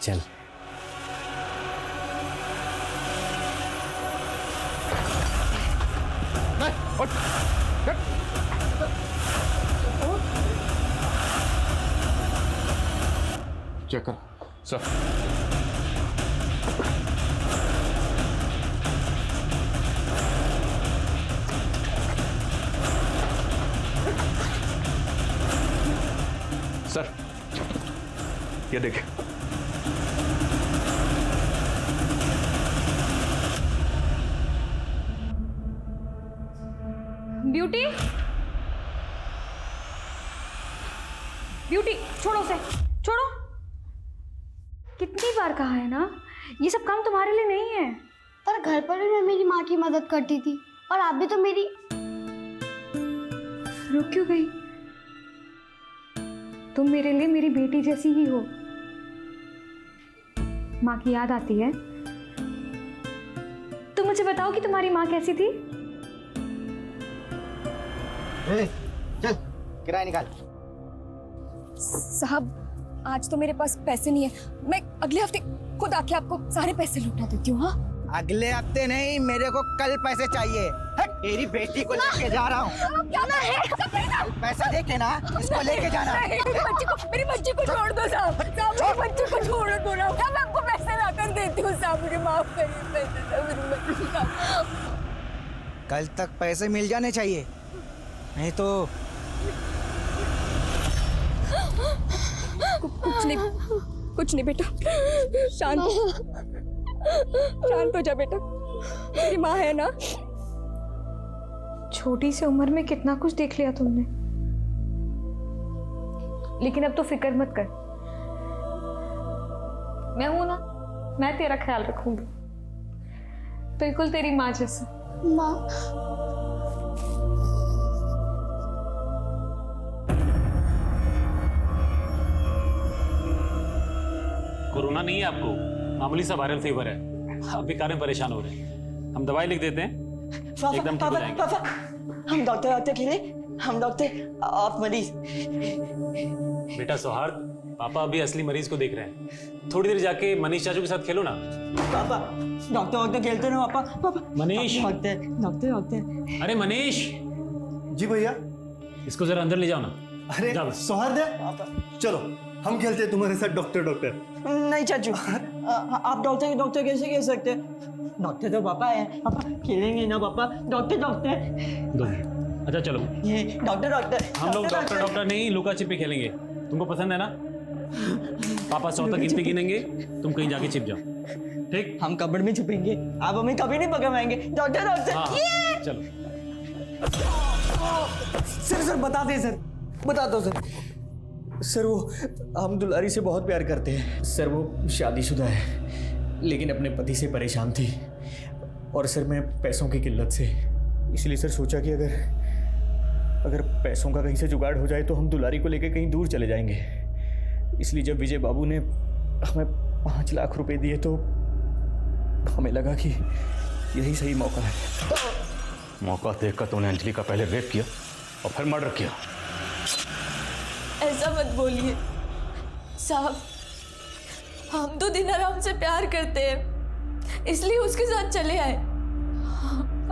चल। चेक कर sir. Sir ये देखिए। ब्यूटी, ब्यूटी छोड़ो उसे, छोड़ो। कितनी बार कहा है ना, ये सब काम तुम्हारे लिए नहीं है। पर घर पर भी मैं मेरी माँ की मदद करती थी और आप भी तो मेरी। रुक क्यों गई? तुम मेरे लिए मेरी बेटी जैसी ही हो। माँ की याद आती है? तुम मुझे बताओ कि तुम्हारी माँ कैसी थी? चल किराया निकाल। साहब आज तो मेरे पास पैसे नहीं है, मैं अगले हफ्ते खुद आके आपको सारे पैसे लौटा देती हूँ। हाँ अगले हफ्ते नहीं, मेरे को कल पैसे चाहिए। तेरी बेटी को लेके जा रहा हूँ। क्या है? पैसा देके ना, इसको लेके जाना। मेरी बच्ची को छोड़ दो साहब, मेरी बच्ची को छोड़ दो ना। मैं आपको पैसे लाकर देती हूँ साहब, मुझे माफ करिए, पैसे मेरी बच्ची का। कल तक पैसे मिल जाने चाहिए, नहीं तो कुछ नहीं बेटा, शांत हो जा बेटा, मेरी माँ है ना। छोटी सी उम्र में कितना कुछ देख लिया तुमने, लेकिन अब तो फिक्र मत कर, मैं हूं ना, मैं तेरा ख्याल रखूंगी, बिल्कुल तेरी माँ जैसा। माँ कोरोना नहीं है आपको, मामूली सा वायरल फीवर है। आप बेकार में परेशान हो रहे हैं, हम दवाई लिख देते हैं, एकदम ठीक हो जाएंगे। हम डॉक्टर के लिए, हम डॉक्टर, आप मरीज। बेटा सौहार्द, पापा अभी असली मरीज को देख रहे हैं, थोड़ी देर जाके मनीष चाचू के साथ खेलो ना। पापा डॉक्टर खेलते ना पापा। पापा मनीष, डॉक्टर। अरे मनीष जी भैया। इसको जरा अंदर ले जाओ ना। अरे जाओ। सौहार्द, चलो हम खेलते हैं तुम्हारे साथ डॉक्टर। नहीं चाचू, आप डॉक्टर कैसे कह सकते हैं? डॉक्टर तो पापा है, पापा खेलेंगे ना पापा। डॉक्टर दो। अच्छा चलो, ये डॉक्टर हम लोग डॉक्टर नहीं, लुका छिपी खेलेंगे। तुमको पसंद है ना? पापा 100 तक गिनती गिनेंगे, तुम कहीं जाके छिप जाओ, ठीक? हम कबड़ में छुपेंगे, आप हमें कभी नहीं पकड़ पाएंगे। डॉक्टर हाँ, चलो। सर बता दे सर, बता दो सर। सर वो हम दुलारी से बहुत प्यार करते हैं सर। वो शादीशुदा है लेकिन अपने पति से परेशान थी, और सर मैं पैसों की किल्लत से, इसलिए सर सोचा कि अगर पैसों का कहीं से जुगाड़ हो जाए तो हम दुलारी को लेकर कहीं दूर चले जाएंगे। इसलिए जब विजय बाबू ने हमें 5 लाख रुपए दिए तो हमें लगा कि यही सही मौका है। मौका देखकर तूने अंजलि का पहले रेप किया और फिर मर्डर किया। ऐसा मत बोलिए साहब, हम तो दिनाराम से प्यार करते हैं, इसलिए उसके साथ चले आए।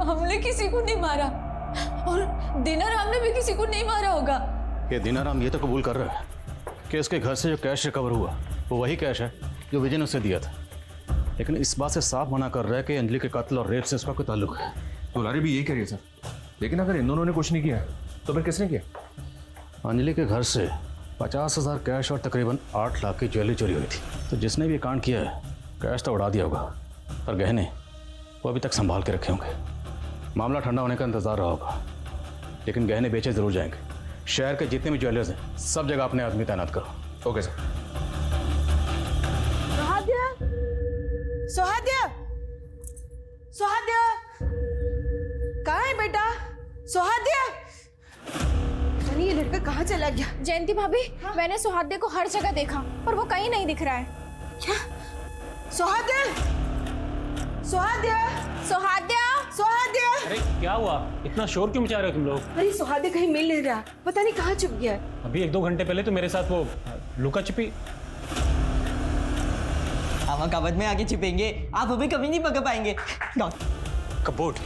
हमने किसी को नहीं मारा, और दिनाराम ने भी किसी को नहीं मारा होगा। ये दिनाराम ये तो कबूल कर रहा है कि उसके घर से जो कैश रिकवर हुआ वो वही कैश है जो विजय ने उसे दिया था, लेकिन इस बात से साफ मना कर रहा है कि अंजलि के कत्ल और रेप से उसका कोई ताल्लुक है। दुलारी भी यही कह रही है सर, लेकिन अगर इन दोनों ने कुछ नहीं किया तो फिर किसने किया? अंजलि के घर से 50,000 कैश और तकरीबन 8 लाख की ज्वेलरी चोरी हुई थी, तो जिसने भी कांड किया है कैश तो उड़ा दिया होगा, पर गहने वो अभी तक संभाल के रखे होंगे। मामला ठंडा होने का इंतजार रहा होगा, लेकिन गहने बेचे जरूर जाएंगे। शहर के जितने भी ज्वेलर्स हैं सब जगह अपने आदमी तैनात करो। Okay sir. सुहाद्या कहाँ है बेटा? सुहाद्या, ये लड़का कहाँ चला गया? जयंती भाभी, मैंने सुहाद्या को हर जगह देखा पर वो कहीं नहीं दिख रहा है। क्या? सुहाद्या, सुहाद्या, सुहाद्या, सुहाद्या। अरे क्या हुआ, इतना शोर क्यों मचा रहे हो तुम लोग? अरे सुहाद्या कहीं मिल नहीं रहा, पता नहीं कहाँ छुप गया। अभी 1-2 घंटे पहले तो मेरे साथ वो लुका छिपी। हम कबर्ड में आके छिपेंगे, आप हमें कभी नहीं पकड़ पाएंगे। कबोर्ड।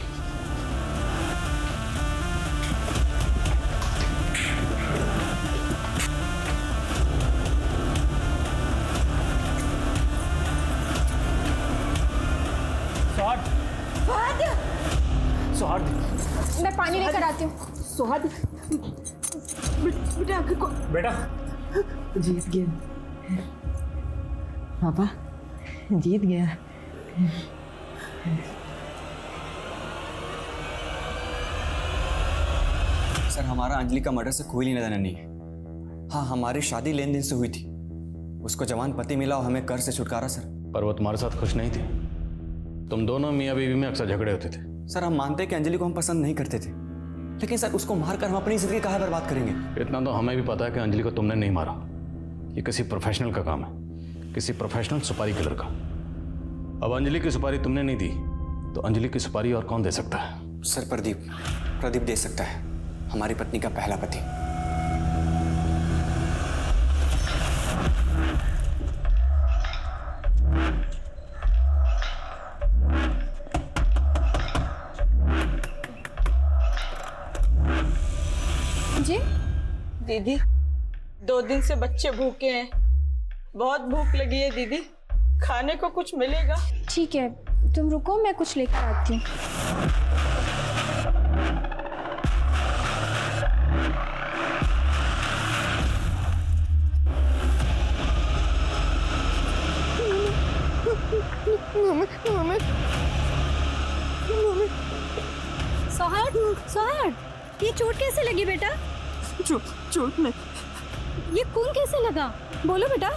मैं पानी लेकर आती हूँ। सुहाद बेटा बेटा जीत गया पापा, जीत गया। सर हमारा अंजलि का मर्डर से कोई लेना देना नहीं है। हाँ हमारी शादी लेन देन से हुई थी, उसको जवान पति मिला और हमें कर से छुटकारा सर। पर वो तुम्हारे साथ खुश नहीं थी। तुम दोनों मियाँ बीवी में अक्सर झगड़े होते थे। सर हम मानते हैं कि अंजलि को हम पसंद नहीं करते थे, लेकिन सर उसको मारकर हम अपनी जिंदगी कहाँ बर्बाद करेंगे। इतना तो हमें भी पता है कि अंजलि को तुमने नहीं मारा। ये किसी प्रोफेशनल का काम है, किसी प्रोफेशनल सुपारी किलर का। अब अंजलि की सुपारी तुमने नहीं दी तो अंजलि की सुपारी और कौन दे सकता है? सर प्रदीप दे सकता है, हमारी पत्नी का पहला पति। जी दीदी 2 दिन से बच्चे भूखे हैं, बहुत भूख लगी है दीदी, खाने को कुछ मिलेगा? ठीक है, तुम रुको, मैं कुछ लेकर आती हूँ। सोहर, ये चोट कैसे लगी बेटा? चोट में ये खून कैसे लगा? बोलो बेटा।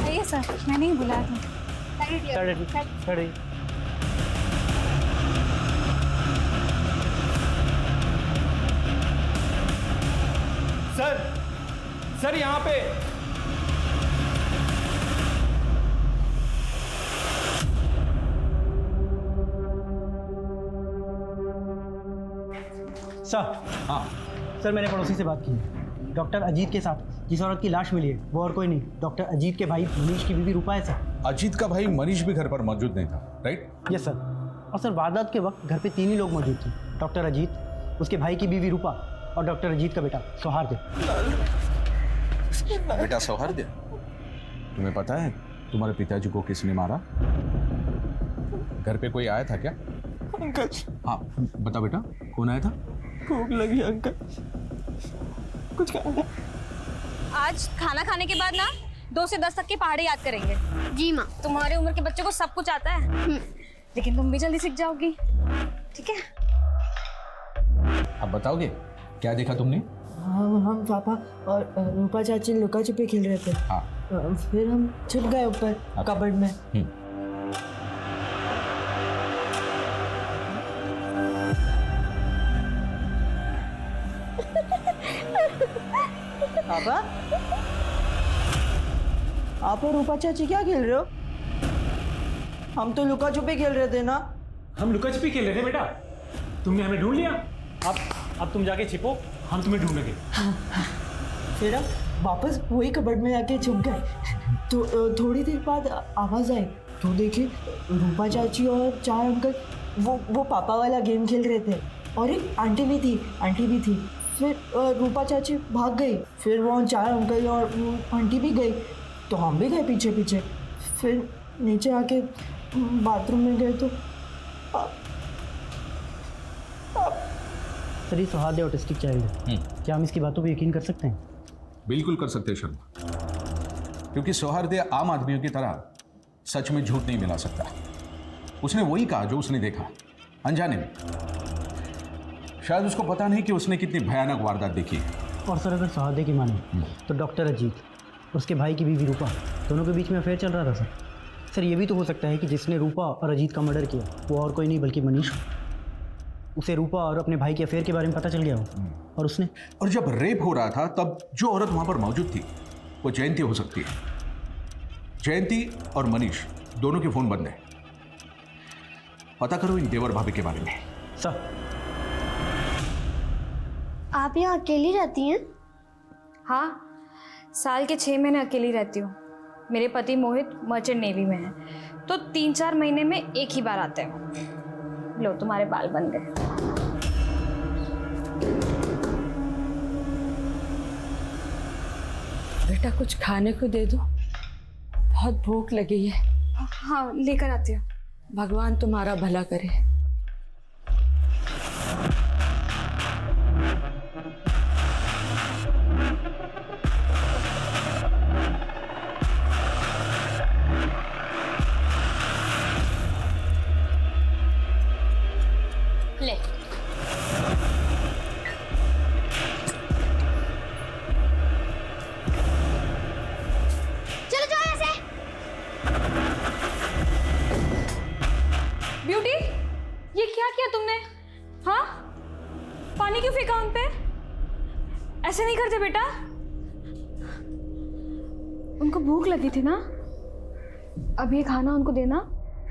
आइए सर, मैंने ही बुलाया था। सर यहाँ पे सर। हाँ सर, मैंने पड़ोसी से बात की है। डॉक्टर अजीत के साथ जिस औरत की लाश मिली है वो और कोई नहीं, डॉक्टर अजीत के भाई मनीष की बीवी रूपा है सर। अजीत का भाई मनीष भी घर पर मौजूद नहीं था, राइट? Yes sir. और सर वारदात के वक्त घर पे 3 ही लोग मौजूद थे, डॉक्टर अजीत, उसके भाई की बीवी रूपा और डॉक्टर अजीत का बेटा सौहार्द। बेटा सौहार्द, तुम्हें पता है तुम्हारे पिताजी को किसने मारा? घर पे कोई आया था क्या? अंकल। हाँ बता बेटा, कौन आया था? भूख लगी अंकल, कुछ खाना। आज खाना खाने के बाद ना 2 से 10 तक के पहाड़े याद करेंगे। जी माँ। तुम्हारे उम्र के बच्चों को सब कुछ आता है, लेकिन तुम भी जल्दी सीख जाओगी, ठीक है? अब बताओगे क्या देखा तुमने? हम पापा और रूपा चाची लुका छुपी खेल रहे थे। हाँ। फिर हम छुप गए ऊपर कबर्ड में। पापा, आप और रूपा चाची क्या खेल रहे हो? हम तो लुका छुपी खेल रहे थे ना। हम लुका छिपी खेल रहे थे बेटा, तुमने हमें ढूंढ लिया। अब तुम जाके छिपो, हम तुम्हें ढूंढेंगे। फिर हम वापस वही कबर्ड में आके छुप गए। तो थोड़ी देर बाद आवाज़ आई तो देखिए रूपा चाची और 4 अंकल वो पापा वाला गेम खेल रहे थे, और एक आंटी भी थी। फिर रूपा चाची भाग गई, फिर वो 4 अंकल और वो आंटी भी गई, तो हम भी गए पीछे पीछे। फिर नीचे आके बाथरूम में गए तो सर ये सौहार्द ऑटिस्टिक चाइल्ड है, क्या हम इसकी बातों पर यकीन कर सकते हैं? बिल्कुल कर सकते हैं शर्मा, क्योंकि सौहार्द आम आदमियों की तरह सच में झूठ नहीं मिला सकता। उसने वही कहा जो उसने देखा, अनजाने में। शायद उसको पता नहीं कि उसने कितनी भयानक वारदात देखी है। और सर अगर सौहार्द की माने तो डॉक्टर अजीत उसके भाई की बीवी रूपा, दोनों के बीच में अफेयर चल रहा था सर। ये भी तो हो सकता है कि जिसने रूपा और अजीत का मर्डर किया वो और कोई नहीं बल्कि मनीष। उसे रूपा और अपने भाई के अफेयर के बारे में पता चल गया हो, और उसने। और जब रेप हो रहा था तब जो औरत वहां पर मौजूद थी वो जयंती हो सकती है। जयंती और मनीष दोनों के फोन बंद हैं। पता करो इन देवर भाभी के बारे में। सर आप यहाँ अकेली रहती हैं? हाँ, साल के 6 महीने अकेली रहती हूँ। मेरे पति मोहित मर्चेंट नेवी में है, तो 3-4 महीने में एक ही बार आते हैं। लो, तुम्हारे बाल बन गए। बेटा कुछ खाने को दे दो, बहुत भूख लगी है। हाँ, लेकर आती हूँ। भगवान तुम्हारा भला करे। ले। चलो जाओ यहाँ से। ब्यूटी, ये क्या किया तुमने? हाँ, पानी क्यों फेंका उन पे? ऐसे नहीं करते बेटा। उनको भूख लगी थी ना, अब ये खाना उनको देना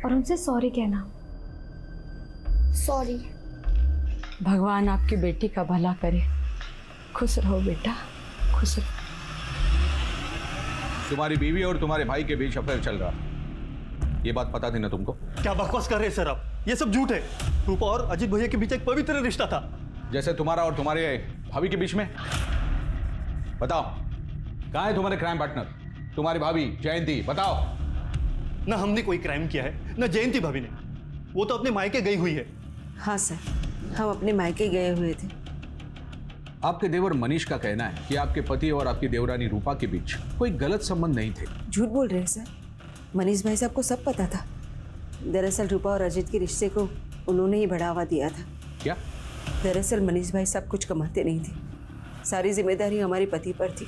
और उनसे सॉरी कहना। सॉरी। भगवान आपकी बेटी का भला करे। खुश रहो बेटा, खुश रहो। तुम्हारी बीवी और तुम्हारे भाई के बीच अफेयर चल रहा, ये बात पता थी ना तुमको? क्या बकवास कर रहे हैं सर आप? ये सब झूठ है। रूपा और अजीत भैया के बीच एक पवित्र रिश्ता था। जैसे तुम्हारा और तुम्हारे भाभी के बीच में। बताओ, कहाँ है तुम्हारे क्राइम पार्टनर, तुम्हारी भाभी जयंती? बताओ। ना हमने कोई क्राइम किया है, ना जयंती भाभी ने। वो तो अपने मायके गई हुई है। हाँ सर, हम अपने मायके गए हुए थे। आपके देवर मनीष का कहना है कि आपके पति और आपकी देवरानी रूपा के बीच कोई गलत संबंध नहीं थे। झूठ बोल रहे हैं सर, मनीष भाई साहब को सब पता था। दरअसल रूपा और अजीत के रिश्ते को उन्होंने ही बढ़ावा दिया था। क्या? दरअसल मनीष भाई सब कुछ कमाते नहीं थे, सारी जिम्मेदारी हमारे पति पर थी।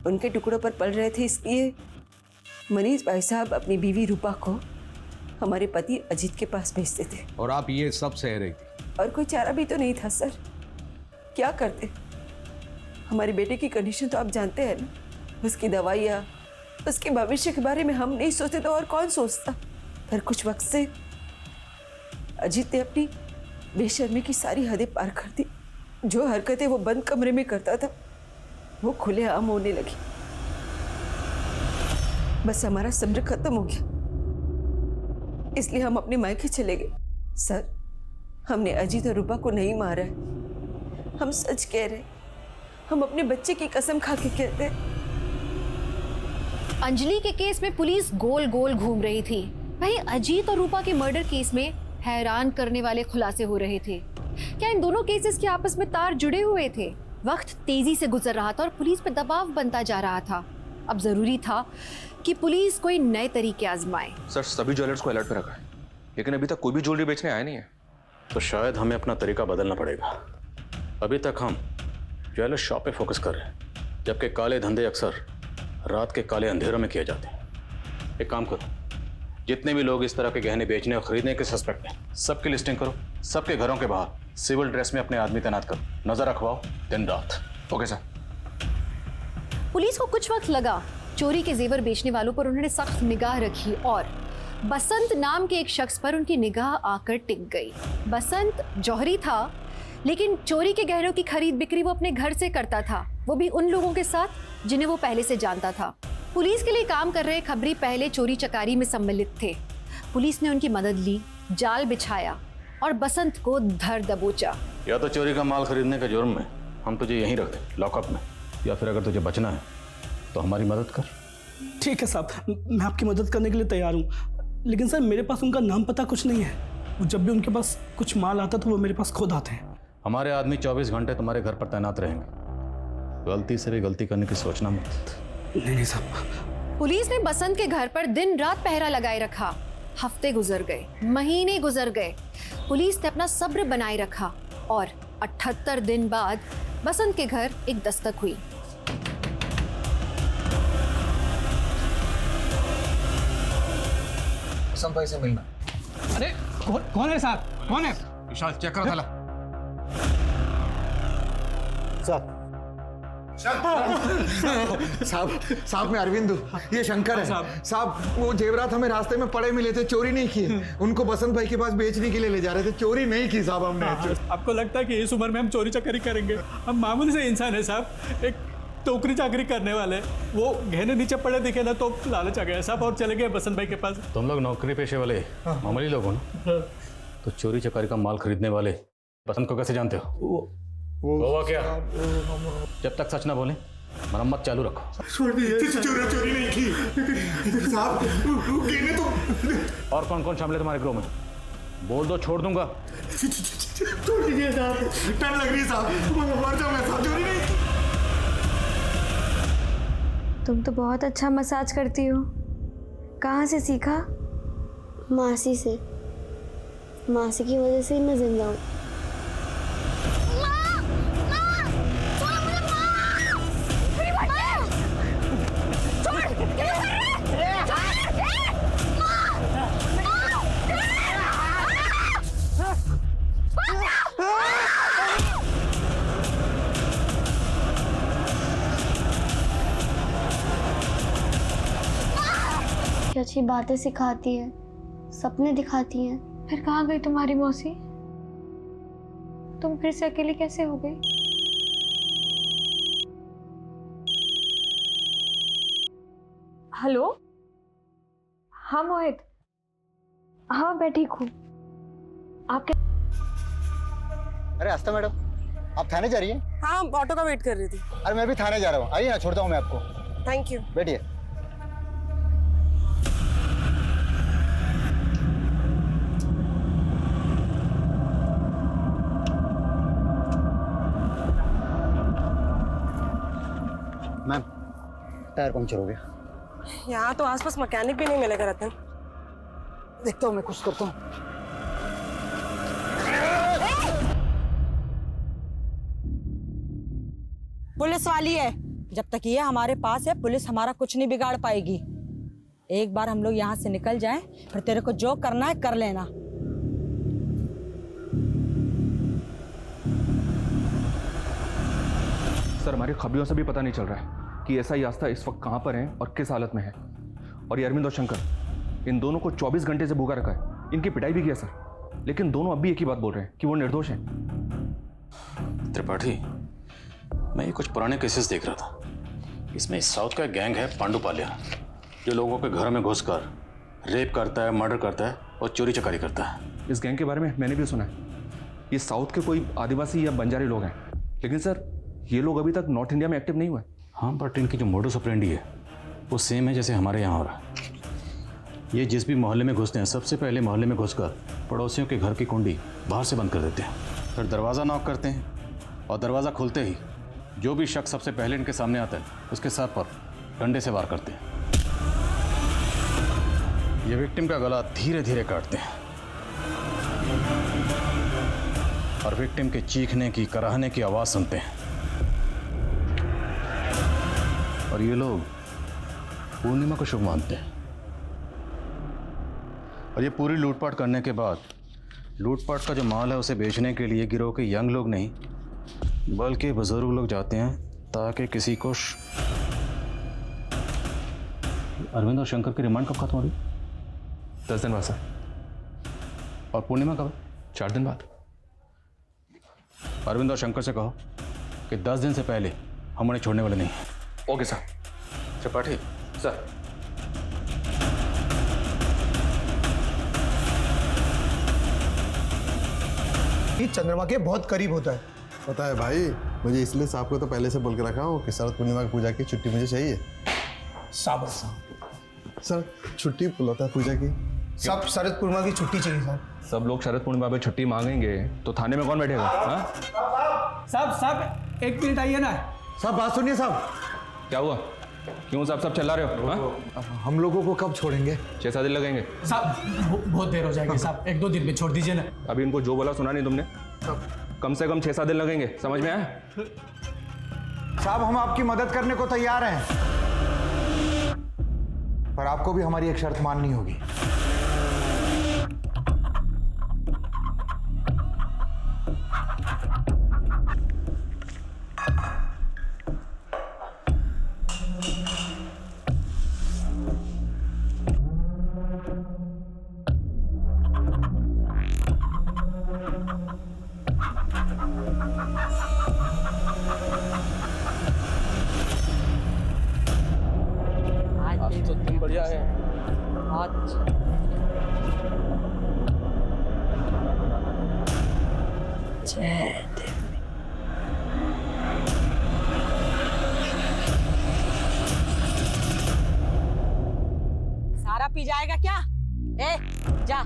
उनके टुकड़ों पर पल रहे थे, इसलिए मनीष भाई साहब अपनी बीवी रूपा को हमारे पति अजीत के पास भेजते थे। और आप ये सब सह रही थी? और कोई चारा भी तो नहीं था सर, क्या करते? हमारे बेटे की कंडीशन तो आप जानते हैं ना, उसकी दवाइयाँ, उसके भविष्य के बारे में हम नहीं सोचते तो और कौन सोचता। पर कुछ वक्त से अजीत ने अपनी बेशर्मी की सारी हदें पार कर दी। जो हरकतें वो बंद कमरे में करता था वो खुलेआम होने लगी। बस हमारा सब्र खत्म हो गया, इसलिए हम अपने मायके चले गए। सर, हमने अजीत और रूपा को नहीं मारा है, हम सच कह रहे, हम अपने बच्चे की कसम खा के कहते हैं। अंजलि के केस में पुलिस गोल गोल घूम रही थी, वहीं अजीत और रूपा के मर्डर केस में हैरान करने वाले खुलासे हो रहे थे। क्या इन दोनों केसेस के आपस में तार जुड़े हुए थे? वक्त तेजी से गुजर रहा था और पुलिस पर दबाव बनता जा रहा था। अब जरूरी था कि पुलिस कोई नए तरीके आजमाए। सर, सभी ज्वेलर्स को अलर्ट पे रखा है, लेकिन अभी तक कोई भी ज्वेलरी बेचने आया नहीं है। तो शायद हमें अपना तरीका बदलना पड़ेगा। अभी तक हम ज्वेलर शॉप पे फोकस कर रहे हैं, जबकि काले धंधे अक्सर रात के काले अंधेरों में किए जाते हैं। एक काम करो, जितने भी लोग इस तरह के गहने बेचने और खरीदने के सस्पेक्ट हैं, सबकी लिस्टिंग करो। सबके घरों के बाहर सिविल ड्रेस में अपने आदमी तैनात करो, नजर रखवाओ दिन रात। Okay sir. पुलिस को कुछ वक्त लगा, चोरी के जेवर बेचने वालों पर उन्होंने सख्त निगाह रखी और बसंत नाम के एक शख्स पर उनकी निगाह आकर टिक गई। बसंत जौहरी था, लेकिन चोरी के गहनों की खरीद बिक्री वो अपने घर से करता था, वो भी उन लोगों के साथ जिन्हें वो पहले से जानता था। पुलिस के लिए काम कर रहे खबरी पहले चोरी चकारी में सम्मिलित थे। पुलिस ने उनकी मदद ली, जाल बिछाया और बसंत को धर दबोचा। या तो चोरी का माल खरीदने के जुर्म में हम तुझे यहीं रख दें लॉकअप में, या फिर अगर तुझे बचना है तो हमारी मदद कर। ठीक है साहब, मैं आपकी मदद करने के लिए तैयार हूँ, लेकिन सर मेरे पास उनका नाम पता कुछ नहीं है। जब भी उनके पास कुछ माल आता तो वो मेरे पास खुद आते हैं। हमारे आदमी 24 घंटे तुम्हारे घर पर तैनात रहेंगे, गलती से भी गलती करने की सोचना मत। नहीं साहब। पुलिस ने बसंत के घर पर दिन रात पहरा लगाए रखा। हफ्ते गुजर गए, महीने गुजर गए, पुलिस ने अपना सब्र बनाए रखा और 78 दिन बाद बसंत के घर एक दस्तक हुई। बसंत भाई से मिलना। अरे कौन है साहब, कौन है? विशाल, चेक करो थाला। सर, साहब मैं अरविंद हूँ, ये शंकर है। साहब वो जेवरात हमें रास्ते में पड़े मिले थे, चोरी नहीं किए। उनको बसंत भाई के पास बेचने के लिए ले जा रहे थे, चोरी नहीं की साहब हमने। आपको लगता है कि इस उम्र में हम चोरी चकारी करेंगे? हम मामूली से इंसान है साहब, एक टोकरी चाकरी करने वाले। वो गहने नीचे पड़े दिखे ना तो लालच आ गया साहब और चले गए बसंत भाई के पास। तुम लोग नौकरी पेशे वाले मामूली लोग हो ना, तो चोरी चकारी का माल खरीदने वाले बसंत को कैसे जानते हो? वो क्या? जब तक सच ना बोले मरम्मत चालू रखो। चोरी नहीं की साहब, गहने तो। और कौन कौन शामिल है तुम्हारे ग्रोह में? बोल दो, छोड़ दूंगा। छोड़ दीजिए साहब, डर लग रही है साहब, मर जाऊंगा साहब। चोरी नहीं की। तुम तो बहुत अच्छा मसाज करती हो, कहाँ से सीखा? मासी से। मासी की वजह से ही मैं जिंदा हूँ। अच्छी बातें सिखाती है, सपने दिखाती है। फिर कहाँ गई तुम्हारी मौसी? तुम फिर से अकेली कैसे हो गई? हेलो, हाँ मोहित, हाँ मैं ठीक हूँ। आप क्या? अरे आस्था मैडम, आप थाने जा रही हैं? हाँ, ऑटो का वेट कर रही थी। अरे मैं भी थाने जा रहा हूँ, आइए ना, छोड़ता हूँ मैं आपको। Thank you. बैठिए। मैम, टायर पंक्चर हो गया। यहाँ तो आसपास मैकेनिक भी नहीं मिलेगा रतन। देखता हूँ मैं कुछ करता हूँ। पुलिस वाली है, जब तक ये हमारे पास है पुलिस हमारा कुछ नहीं बिगाड़ पाएगी। एक बार हम लोग यहाँ से निकल जाएं, फिर तेरे को जो करना है कर लेना। सर हमारी खबरों से भी पता नहीं चल रहा है कि एसआई आस्था इस वक्त कहाँ पर है और किस हालत में है। और ये अरविंद और शंकर, इन दोनों को 24 घंटे से भूखा रखा है। इनकी पिटाई भी किया सर, लेकिन दोनों अब भी एक ही बात बोल रहे हैं कि वो निर्दोष हैं। त्रिपाठी, मैं ये कुछ पुराने केसेस देख रहा था। इसमें साउथ का गैंग है पांडुपाल्या, जो लोगों के घर में घुसकर रेप करता है, मर्डर करता है और चोरी चकारी करता है। इस गैंग के बारे में मैंने भी सुना है। ये साउथ के कोई आदिवासी या बंजारी लोग हैं, लेकिन सर ये लोग अभी तक नॉर्थ इंडिया में एक्टिव नहीं हुए। हाँ, बट इनकी जो मोडस ऑपरेंडी है वो सेम है जैसे हमारे यहाँ हो रहा है। ये जिस भी मोहल्ले में घुसते हैं, सबसे पहले मोहल्ले में घुसकर पड़ोसियों के घर की कुंडी बाहर से बंद कर देते हैं, फिर दरवाज़ा नॉक करते हैं और दरवाज़ा खुलते ही जो भी शख्स सबसे पहले इनके सामने आता है उसके सर पर डंडे से वार करते हैं। ये विक्टिम का गला धीरे धीरे काटते हैं और विक्टिम के चीखने की, कराहने की आवाज़ सुनते हैं। और ये लोग पूर्णिमा को शुभ मानते हैं। और ये पूरी लूटपाट करने के बाद लूटपाट का जो माल है उसे बेचने के लिए गिरोह के यंग लोग नहीं बल्कि बुजुर्ग लोग जाते हैं ताकि किसी को अरविंद और शंकर की रिमांड कब खत्म हो रही? 10 दिन बाद सर। और पूर्णिमा कब? 4 दिन बाद। अरविंद और शंकर से कहो कि 10 दिन से पहले हम उन्हें छोड़ने वाले नहीं। Okay sir. त्रिपाठी सर। चंद्रमा के बहुत करीब होता है। पता है भाई, मुझे इसलिए साहब को तो पहले से बोल के रखा हूँ कि शरद पूर्णिमा की पूजा की छुट्टी मुझे चाहिए। सर छुट्टी बुलाता है पूजा की। सब शरद पूर्णिमा की छुट्टी चाहिए सर। सब लोग शरद पूर्णिमा पे छुट्टी मांगेंगे तो थाने में कौन बैठेगा? साहब 1 मिनट आइए ना। साहब बात सुनिए साहब। क्या हुआ? क्यों साहब सब चिल्ला रहे हो? हम लोगों को कब छोड़ेंगे? 6-7 दिन लगेंगे साहब। बहुत देर हो जाएगी साहब, 1-2 दिन में छोड़ दीजिए ना। अभी इनको जो बोला सुना नहीं तुमने? कम से कम 6-7 दिन लगेंगे, समझ में आया? साहब हम आपकी मदद करने को तैयार हैं, पर आपको भी हमारी एक शर्त माननी होगी। जय देवी। सारा पी जाएगा क्या? ए, जा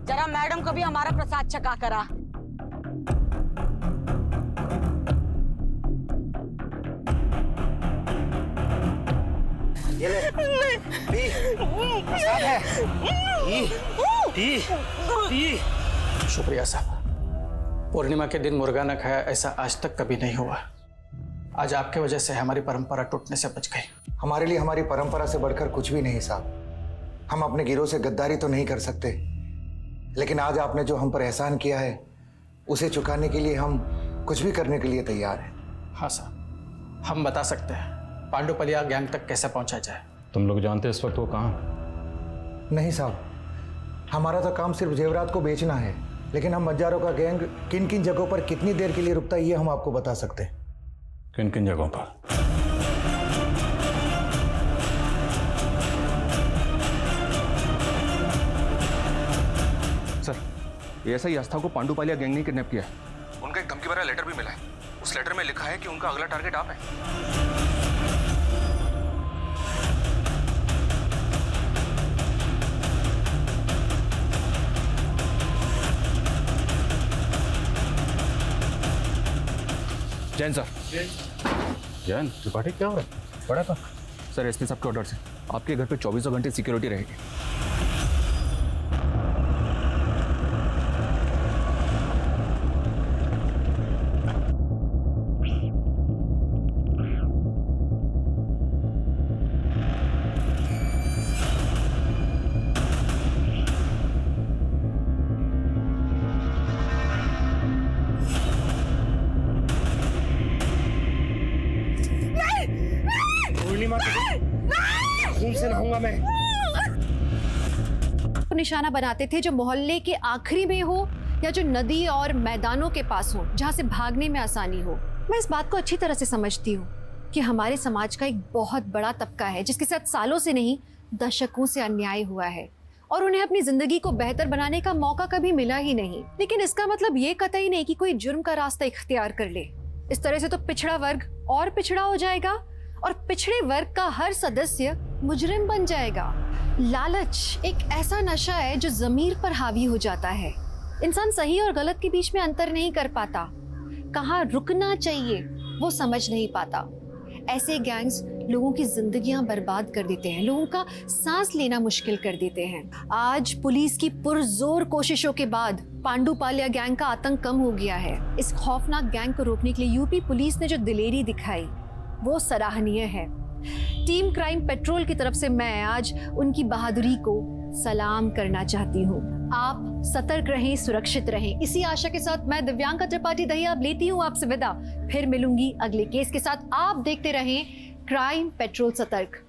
जरा मैडम को भी हमारा प्रसाद छका करा। ये ले, पी, प्रसाद है, पी। शुक्रिया साहब। पूर्णिमा के दिन मुर्गा न खाया ऐसा आज तक कभी नहीं हुआ। आज आपके वजह से हमारी परंपरा टूटने से बच गई। हमारे लिए हमारी परंपरा से बढ़कर कुछ भी नहीं साहब। हम अपने गिरोह से गद्दारी तो नहीं कर सकते, लेकिन आज आपने जो हम पर एहसान किया है उसे चुकाने के लिए हम कुछ भी करने के लिए तैयार हैं। हाँ साहब, हम बता सकते हैं पांडुपलिया गैंग तक कैसे पहुंचा जाए। तुम लोग जानते इस वक्त वो कहाँ? नहीं साहब, हमारा तो काम सिर्फ जेवरात को बेचना है, लेकिन हम मज्जारों का गैंग किन किन जगहों पर कितनी देर के लिए रुकता है ये हम आपको बता सकते हैं। किन किन जगहों पर? सर, एएसआई आस्था को पांडुपालिया गैंग ने किडनैप किया है। उनका एक धमकी भरा लेटर भी मिला है। उस लेटर में लिखा है कि उनका अगला टारगेट आप है। जैन सर। जैन त्रिपाठी, क्या हो रहा है? बड़ा था सर, एसपी साहब के ऑर्डर से आपके घर पे 24 घंटे सिक्योरिटी रहेगी। खून से नहाऊंगा मैं। निशाना बनाते थे जो मोहल्ले के आखिरी में हो या जो नदी और मैदानों के पास हो, जहां से भागने में आसानी हो। मैं इस बात को अच्छी तरह से समझती हूँ कि हमारे समाज का एक बहुत बड़ा तबका है जिसके साथ सालों से नहीं दशकों से अन्याय हुआ है और उन्हें अपनी जिंदगी को बेहतर बनाने का मौका कभी मिला ही नहीं। लेकिन इसका मतलब ये कतई नहीं कि कोई जुर्म का रास्ता इख्तियार कर ले। इस तरह से तो पिछड़ा वर्ग और पिछड़ा हो जाएगा और पिछड़े वर्ग का हर सदस्य मुजरिम बन जाएगा। लालच एक ऐसा नशा है जो ज़मीर पर हावी हो जाता है। इंसान सही और गलत के बीच में अंतर नहीं कर पाता, कहाँ रुकना चाहिए वो समझ नहीं पाता। ऐसे गैंग्स लोगों की जिंदगियां बर्बाद कर देते हैं, लोगों का सांस लेना मुश्किल कर देते हैं। आज पुलिस की पुरजोर कोशिशों के बाद पांडुपालिया गैंग का आतंक कम हो गया है। इस खौफनाक गैंग को रोकने के लिए यूपी पुलिस ने जो दिलेरी दिखाई वो सराहनीय है। टीम क्राइम पेट्रोल की तरफ से मैं आज उनकी बहादुरी को सलाम करना चाहती हूँ। आप सतर्क रहें, सुरक्षित रहें। इसी आशा के साथ मैं दिव्यांका त्रिपाठी दहिया अब लेती हूँ आपसे विदा। फिर मिलूंगी अगले केस के साथ। आप देखते रहें क्राइम पेट्रोल सतर्क।